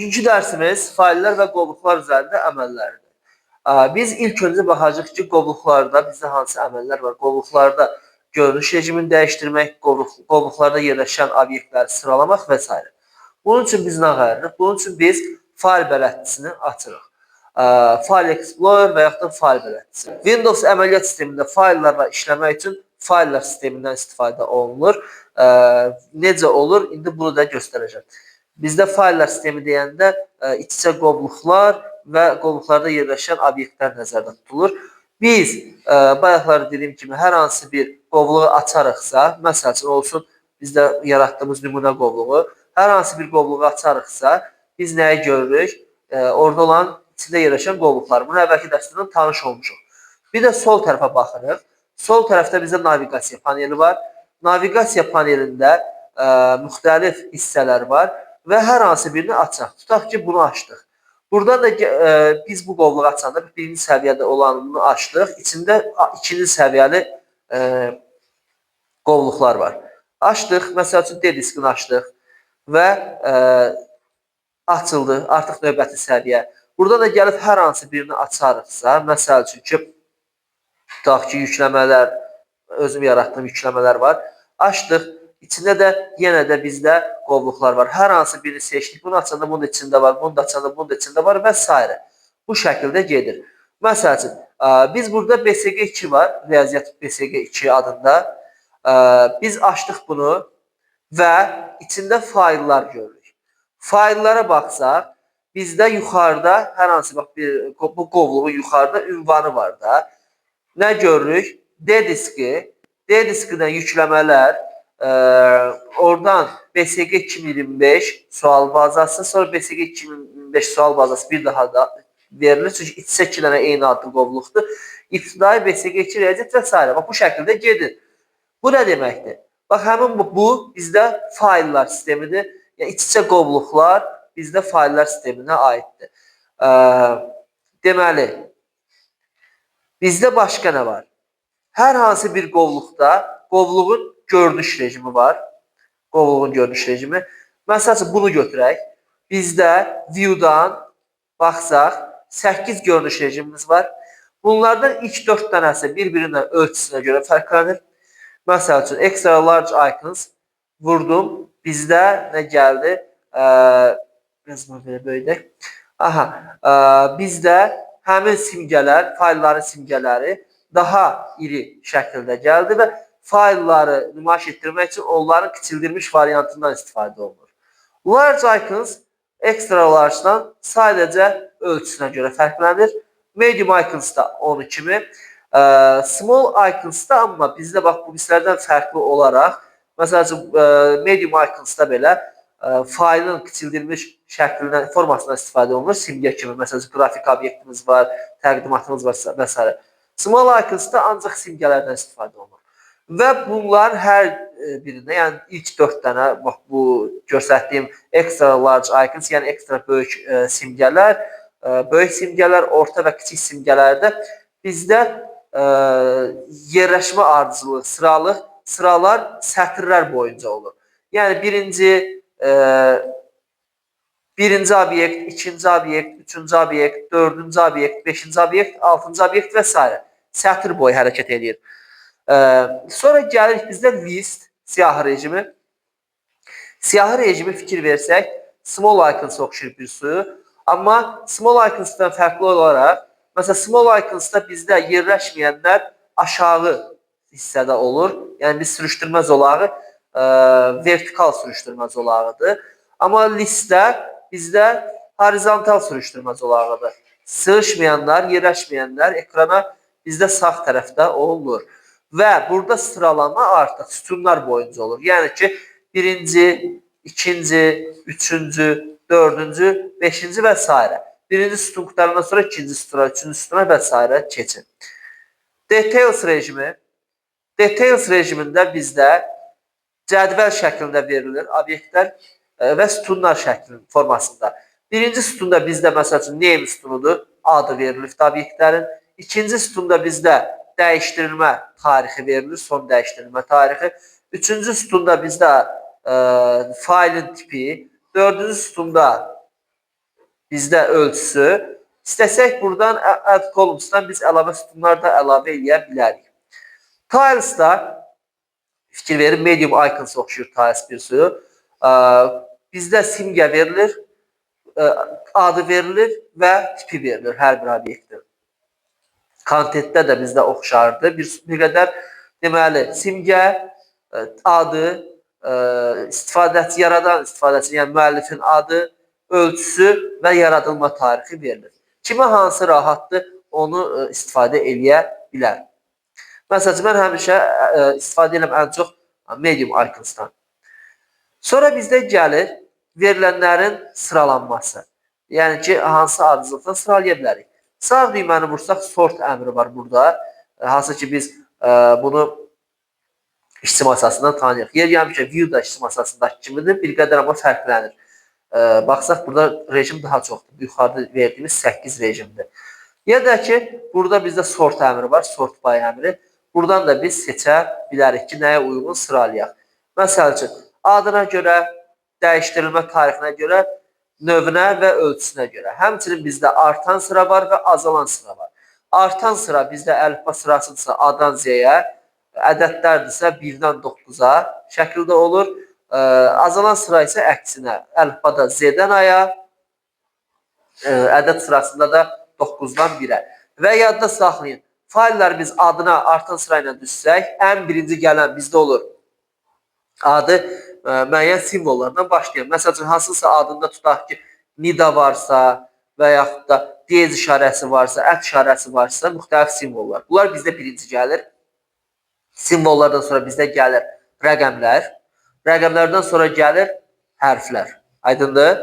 Bugünkü dərsimiz faillər və qovluqlar üzərində əməllərdir. Biz ilk öncə baxacağıq ki, qovluqlarda bizdə hansı əməllər var. Qovluqlarda görünüş rejimini dəyişdirmək, qovluqlarda yerləşən obyektləri sıralamaq və s. Bunun üçün biz nə edirik? Bunun üçün biz fail bələdçisini açırıq. File Explorer və yaxud da fail bələdçisi. Windows əməliyyat sistemində faillərlə işləmək üçün faillər sistemindən istifadə olunur. Necə olur? İndi bunu da göstərəcəm. Bizdə faillər sistemi deyəndə iç-içə qovluqlar və qovluqlarda yerləşən obyektlər nəzərdə tutulur. Biz bayaqlar dediyim kimi hər hansı bir qovluğu açarıqsa, məsəl üçün olsun bizdə yaratdığımız nümunə qovluğu, hər hansı bir qovluğu açarıqsa biz nəyi görürük? Orada olan içində yerləşən qovluqlar. Bunu əvvəlki dərslərdən tanış olmuşuq. Bir də sol tərəfə baxırıq. Sol tərəfdə bizdə naviqasiya paneli var. Naviqasiya panelində müxtəlif hissələr var və hər hansı birini açaq. Tutaq ki, bunu açdıq. Buradan da biz bu qovluğu açanda birinci səviyyədə olanını açdıq. İçində ikinci səviyyəli qovluqlar var. Açdıq, məsəl üçün D diskini açdıq və açıldı, artıq növbəti səviyyə. Burada da gəlib hər hansı birini açarıqsa, məsəl üçün ki, tutaq ki, yükləmələr, özüm yaratdığım yükləmələr var. Açdıq. İçində də yenə də bizdə qovluqlar var. Hər hansı birini seçdik. Bunu açanda bunun içində var, bunu da açanda bunun içində var və s. Bu şəkildə gedir. Məsəl üçün, biz burada BSG2 var, riyaziyyat BSG2 adında. Biz açdıq bunu və içində faillər görürük. Faillərə baxsaq, bizdə yuxarıda hər hansı bu qovluğun yuxarıda ünvanı var da. Nə görürük? D diski, D diskidən yükləmələr, oradan BSG 2025 sual bazası, sonra BSG 2025 sual bazası bir daha da verilir. Çünki iç-içə 2 dənə eyni adlı qovluqdur. İbtidai BSG 2 riyaziyyat və s. Bax, bu şəkildə gedir. Bu nə deməkdir? Bax, həmin bu bizdə faillər sistemidir. Yəni, iç-içə qovluqlar bizdə faillər sisteminə aiddir. Deməli, bizdə başqa nə var? Hər hansı bir qovluqda qovluğun görünüş rejimi var. Qovluğun görünüş rejimi. Məsəl üçün, bunu götürək. Bizdə View-dan baxsaq, 8 görünüş rejimimiz var. Bunlardan ilk 4 dənəsi bir-birinin ölçüsünə görə fərqlənir. Məsəl üçün, Extra Large Icons vurdum. Bizdə nə gəldi? Biraz belə böyüdək. Bizdə həmin simgələr, faillərin simgələri daha iri şəkildə gəldi və failləri nümayiş etdirmək üçün onların kiçildilmiş variantından istifadə olunur. Large Icons Extra Large-dan sadəcə ölçüsünə görə fərqlənir. Medium Icons da onu kimi. Small Icons da amma bizdə bax bu mislərdən fərqli olaraq, məsəl üçün Medium Icons-da belə failin kiçildilmiş şəklindən, formasından istifadə olunur. Simgə kimi, məsəl üçün qrafik obyektimiz var, təqdimatımız var və s. Small Icons-da ancaq simgələrdən istifadə olunur. Və bunların hər birində, yəni ilk 4 dənə, bax bu göstərdiyim Extra Large Icons, yəni ekstra böyük simgələr, böyük simgələr, orta və kiçik simgələrdə bizdə yerləşmə ardıcılığı, sıralar sətirlər boyunca olur. Yəni birinci obyekt, ikinci obyekt, üçüncü obyekt, dördüncü obyekt, beşinci obyekt, altıncı obyekt və s. Sətir boyu hərəkət edir. Sonra gəlirik bizdə list, siyahı rejimi. Siyahı rejimi fikir versək, small icons oxşur bir suyu. Amma small iconsdan fərqli olaraq, məsələn, small iconsda bizdə yerləşməyənlər aşağı hissədə olur. Yəni, biz sürüşdürmə zolağı vertikal sürüşdürmə zolağıdır. Amma listdə bizdə horizontal sürüşdürmə zolağıdır. Sığışmayanlar, yerləşməyənlər ekrana bizdə sağ tərəfdə olur. Və burada sıralama artıq sütunlar boyunca olur. Yəni ki, birinci, ikinci, üçüncü, dördüncü, beşinci və s. Birinci sütun qurtarandan sonra ikinci sütuna, üçüncü sütuna və s. keçin. Details rejimi. Details rejimində bizdə cədvəl şəklində verilir obyektlər və sütunlar şəklinin formasında. Birinci sütunda bizdə məsəl üçün name sütunudur, adı verilir obyektlərin. İkinci sütunda bizdə dəyişdirilmə tarixi verilir, son dəyişdirilmə tarixi. Üçüncü sütunda bizdə failin tipi, dördüncü sütunda bizdə ölçüsü. İstəsək buradan add columnsdan biz əlavə sütunlar da əlavə edə bilərik. Tiles'da fikir verin, medium icons oxşuyur Tiles bir sürü. Bizdə simgə verilir, adı verilir və tipi verilir hər bir obyektin. Kontentdə də bizdə oxşardır bir qədər. Deməli, simgə, adı, yaradan istifadəçi, yəni müəllifin adı, ölçüsü və yaradılma tarixi verilir. Kimə hansı rahatdır, onu istifadə eləyə bilər. Məsələn, mən həmişə istifadə edirəm ən çox medium iconsdan. Sonra bizdə gəlir verilənlərin sıralanması. Yəni ki, hansı ardıcılıqdan sıralaya bilərik. Sağ düyməni vursaq sort əmri var burada. Hansı ki, biz bunu işçi masasından tanıyırıq. Yer gəlmişə view da işçi masasındakı kimidir. Bir qədər amma fərqlənir. Baxsaq, burada rejim daha çoxdur. Yuxarıda verdiyimiz 8 rejimdir. Ya da ki, burada bizdə sort əmri var, sort by əmri. Buradan da biz seçə bilərik ki, nəyə uyğun sıralayaq. Məsəl üçün, adına görə, dəyişdirilmə tarixinə görə, növünə və ölçüsünə görə. Həmçinin bizdə artan sıra var və azalan sıra var. Artan sıra bizdə əlifba sırasıdırsa A-dan Z-yə, ədədlərdirsə 1-dən 9-a şəkildə olur. Azalan sıra isə əksinə, əlifbada Z-dən A-ya, ədəd sırasında da 9-dan 1-ə. Və yadda saxlayın, faillər biz adına artan sırayla düşsək, ən birinci gələn bizdə olur. Adı müəyyən simvollardan başlayır. Məsəl üçün, hansısa adında tutaq ki, nida varsa və yaxud da diyez işarəsi varsa, ət işarəsi varsa, müxtəlif simvollar. Bunlar bizdə birinci gəlir. Simvollardan sonra bizdə gəlir rəqəmlər. Rəqəmlərdən sonra gəlir hərflər. Aydındır?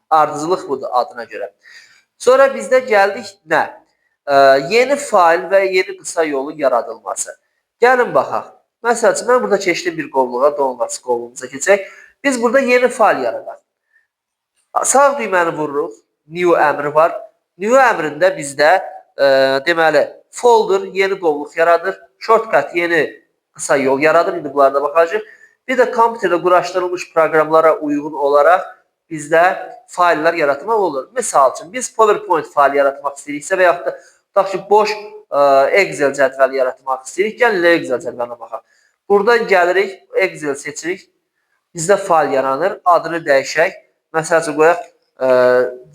Ardıcılıq budur adına görə. Sonra bizdə gəldik nə? Yeni fail və yeni qısa yolu yaradılması. Gəlin baxaq. Məsəl üçün, mən burada keçdim bir qovluğa, donulması qovluğumuza keçək. Biz burada yeni fail yaradaq. Sağ düyməni vururuq. New əmri var. New əmrində bizdə deməli, folder yeni qovluq yaradır. Shortcut yeni qısa yol yaradır. İndi bunlarda baxacaq. Bir də kompüterdə quraşdırılmış proqramlara uyğun olaraq bizdə faillər yaratmaq olur. Misal üçün, biz PowerPoint faili yaratmaq istəyiriksə və yaxud da tutaq ki, boş Excel cədvəli yaratmaq istəyirik. Gəlin, Excel cədvəlinə baxaq. Buradan gəlirik, Excel seçirik. Bizdə fail yaranır. Adını dəyişək. Məsəl üçün, qoyaq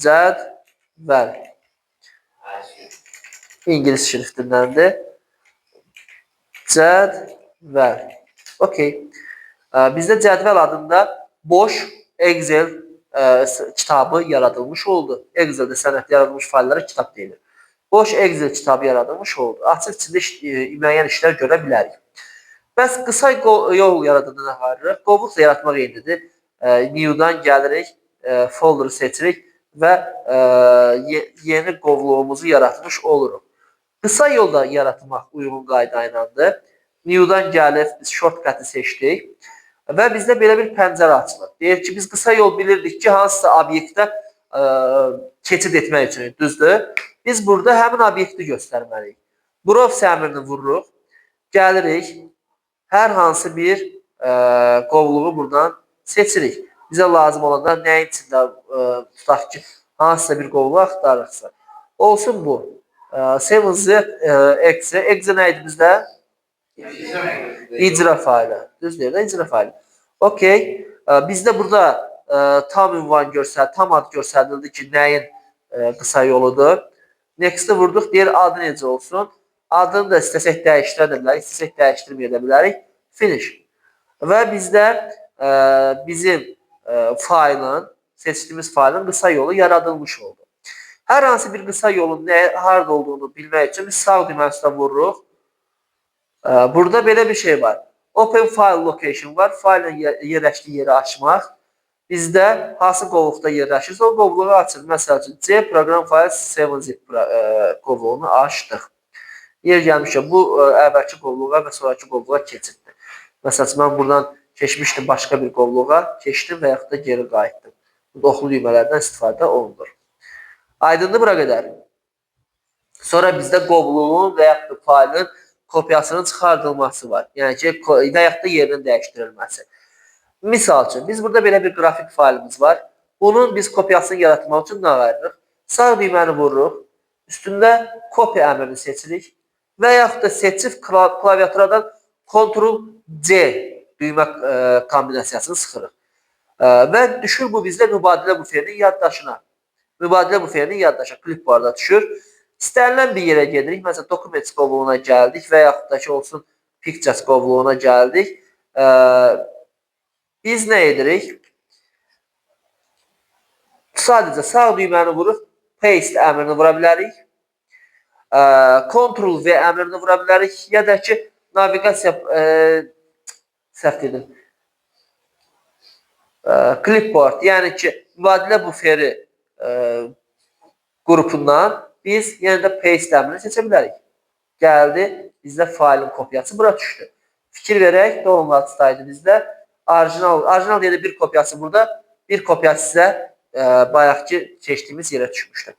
cədvəl. İngilis şriftindəndir. Cədvəl. Okey. Bizdə cədvəl adında boş Excel kitabı yaradılmış oldu. Excel'də sənəddə yaradılmış faillərə kitab deyilir. Boş Excel kitabı yaradılmış oldu. Açıq içində müəyyən işlər görə bilərik. Bəs qısa yol yaradığını harırıq. Qovluq da yaratmaq eynidir. New'dan gəlirik, folder'ı seçirik və yeni qovluğumuzu yaratmış oluruq. Qısa yolda yaratmaq uyğun qayda ilədir. New'dan gəlib biz shortcut'ı seçdik. Və bizdə belə bir pəncərə açılır. Deyir ki, biz qısa yol bilirdik ki, hansısa obyektə keçid etmək üçün, düzdür? Biz burada həmin obyekti göstərməliyik. Browse əmrini vururuq, gəlirik, hər hansı bir qovluğu buradan seçirik. Bizə lazım olanda nəyin içində tutaq ki, hansısa bir qovluğu axtarırıqsa. Olsun bu. 7z exe nə idi bizdə? İcra faili. Düzdür də icra faili. Okey. Bizdə burada tam ünvan göstərildi, tam ad göstərildi ki, nəyin qısa yoludur. Next-i vurduq, deyir adı necə olsun. Adını da istəsək dəyişdirə bilərik, istəsək dəyişdirməyə bilərik. Finish. Və bizdə bizim failin, seçdiyimiz failin qısa yolu yaradılmış oldu. Hər hansı bir qısa yolun harada olduğunu bilmək üçün biz sağ düyməsində vururuq. Burada belə bir şey var. Open File Location var. Failin yerləşdiyi yeri açmaq. Bizdə hansı qovluqda yerləşirsə, o qovluğu açır. Məsəl üçün, C proqram fayl 7zip qovluğunu açdıq. Yer gəlmişəm, bu əvvəlki qovluğa və sonraki qovluğa keçiddir. Məsəl üçün, mən buradan keçmişdim başqa bir qovluğa, keçdim və yaxud da geri qayıtdım. Oxlu düymələrdən istifadə olunur. Aydındır bura qədər. Sonra bizdə qovluğun və yaxud da failin kopyasının çıxardılması var. Yəni ki, və yaxud da yerinin dəyişdirilməsi. Misal üçün, biz burada belə bir qrafik failimiz var. Bunun biz kopyasını yaratmaq üçün nə veririk? Sağ düyməni vururuq. Üstündə kopya əmrini seçirik. Və yaxud da seçib klaviaturadan Ctrl-C düymə kombinasiyasını sıxırıq. Və düşür bu bizdə mübadilə buferinin yaddaşına. Mübadilə buferinin yaddaşına klipboarda düşür. İstənilən bir yerə gedirik. Məsələn, Documents qovluğuna gəldik və yaxud da ki, olsun Pictures qovluğuna gəldik. Biz nə edirik? Sadəcə sağ düyməni vurub Paste əmrini vura bilərik. Ctrl-V əmrini vura bilərik. Ya da ki, naviqasiya səhv dedim. Clipboard, yəni ki, mübadilə buferi qrupundan biz yenə də Paste əmrini seçə bilərik. Gəldi, bizdə failin kopyası bura düşdü. Fikir verək, download staydı bizdə. Orijinal deyəndə bir kopyası burada, bir kopyası sizə bayaqki seçdiyimiz yerə düşmüşdür.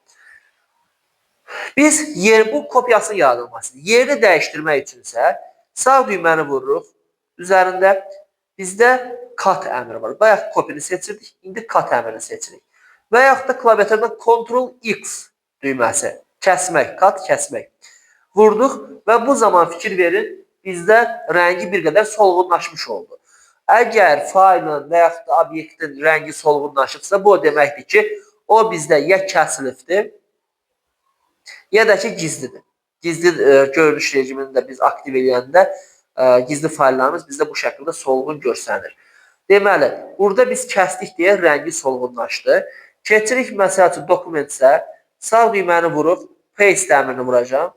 Biz bu kopyasının yaradılmasını, yerini dəyişdirmək üçünsə sağ düyməni vururuq. Üzərində bizdə cut əmri var. Bayaq kopyanı seçirdik, indi cut əmrini seçirik. Və yaxud da klaviaturdan Ctrl-X düyməsi, kəsmək, cut kəsmək. Vurduq və bu zaman fikir verin, bizdə rəngi bir qədər solğunlaşmış oldu. Əgər failin və yaxud da obyektin rəngi solğunlaşıbsa, bu deməkdir ki, o bizdə ya kəsilibdir, ya da ki, gizlidir. Gizli görünüş rejimini də biz aktiv edəndə gizli faillərimiz bizdə bu şəkildə solğun görsənir. Deməli, burada biz kəsdik deyə rəngi solğunlaşdı. Keçirik, məsəl üçün, dokumentsə, sağ düyməni vurub, paste əmrini vuracam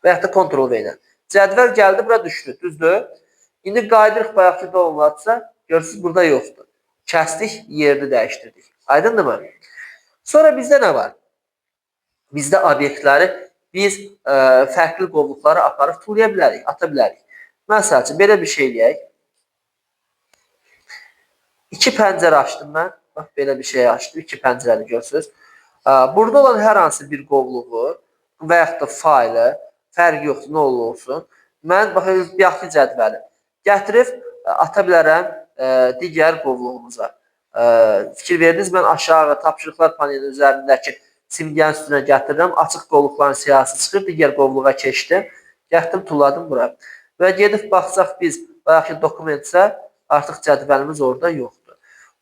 və yaxud da Ctrl-V ilə. Cədvəl gəldi, bura düşdü, düzdür? İndi qayıdırıq bayaqki downloadsa, görürsünüz, burada yoxdur. Kəsdik, yerini dəyişdirdik. Aydındır mı? Sonra bizdə nə var? Bizdə obyektləri biz fərqli qovluqlara aparıb tullaya bilərik, ata bilərik. Məsəl üçün, belə bir şey eləyək. İki pəncərə açdım mən. Bax, belə bir şey açdım. İki pəncərəni görürsünüz. Burada olan hər hansı bir qovluğu və yaxud da faylı, fərqi yoxdur, nə olur olsun. Mən, baxın, yaxşı cədvəli gətirib ata bilərəm digər qovluğumuza. Fikir verdiniz, mən aşağı tapşırıqlar panelinin üzərindəki simgənin üstünə gətirirəm. Açıq qovluqların siyahısı çıxır, digər qovluğa keçdim. Gətirdim, tulladım bura. Və gedib baxsaq biz, bayaqki dokumentsə, artıq cədvəlimiz orada yoxdur.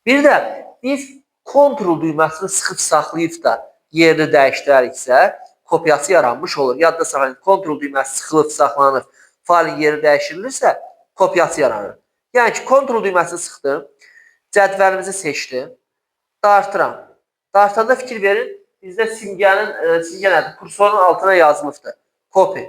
Bir də biz Ctrl düyməsini sıxıb saxlayıb da yerini dəyişdirəriksə, kopyası yaranmış olur. Yadda saxlayın, Ctrl düyməsi sıxılıb, saxlanıb, failin yeri dəyişdirilirsə, kopyası yaranır. Yəni ki, Ctrl düyməsini sıxdım, cədvəlimizi seçdim, dartıram. Dartanda fikir verin, bizdə simgə nədir? Kursorun altına yazılıbdır. Copy.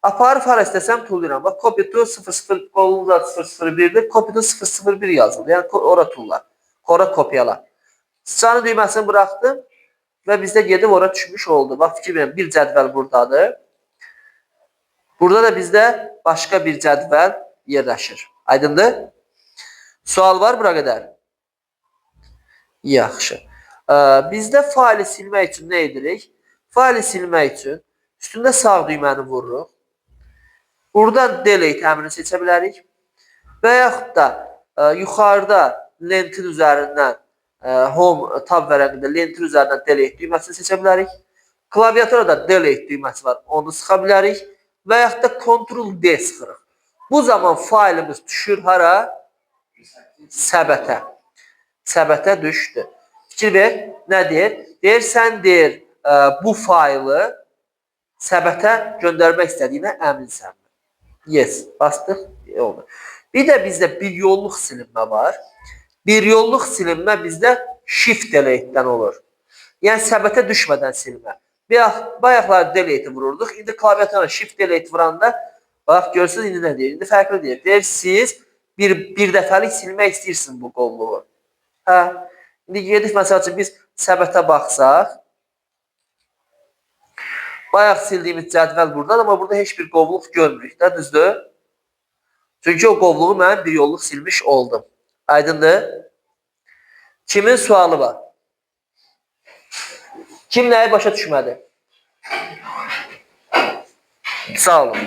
Aparıb hara istəsəm tullayıram. Bax, copy to 00, qovluğumuz 001'dir. Copy to 001 yazıldı. Yəni, ora tulla. Ora kopyala. Sıçanın düyməsini bıraxdım və bizdə gedib ora düşmüş oldu. Bax, fikir verin, bir cədvəl buradadır. Burada da bizdə başqa bir cədvəl yerləşir. Aydındır? Sual var bura qədər? Yaxşı. Bizdə faili silmək üçün nə edirik? Faili silmək üçün üstündə sağ düyməni vururuq. Buradan delete əmrini seçə bilərik. Və yaxud da yuxarıda lentin üzərindən home tab vərəqində lentin üzərindən delete düyməsini seçə bilərik. Klaviaturada delete düyməsi var. Onu sıxa bilərik. Və yaxud da Ctrl-D sıxırıq. Bu zaman failimiz düşür hara? Səbətə. Səbətə düşdü. Fikir ver, nə deyir? Deyir, sən deyir, bu faylı səbətə göndərmək istədiyinə əminsən. Yes, bastıq. Oldu. Bir də bizdə bir yolluq silinmə var. Bir yolluq silinmə bizdə shift delete'dən olur. Yəni, səbətə düşmədən silinmə. Bayaqlar delete vururduq. İndi klaviaturuna shift delete vuranda bax, görürsünüz, indi nə deyir? İndi fərqli deyir. Deyir, siz bir dəfəlik silmək istəyirsiniz bu qovluğu. İndi gedib, məsəl üçün, biz səbətə baxsaq. Bayaq sildiyimiz cədvəl buradadır, amma burada heç bir qovluq görmürük. Düzdür? Çünki o qovluğu mən bir yolluq silmiş oldum. Aydındır? Kimin sualı var? Kim nəyi başa düşmədi? Sağ olun.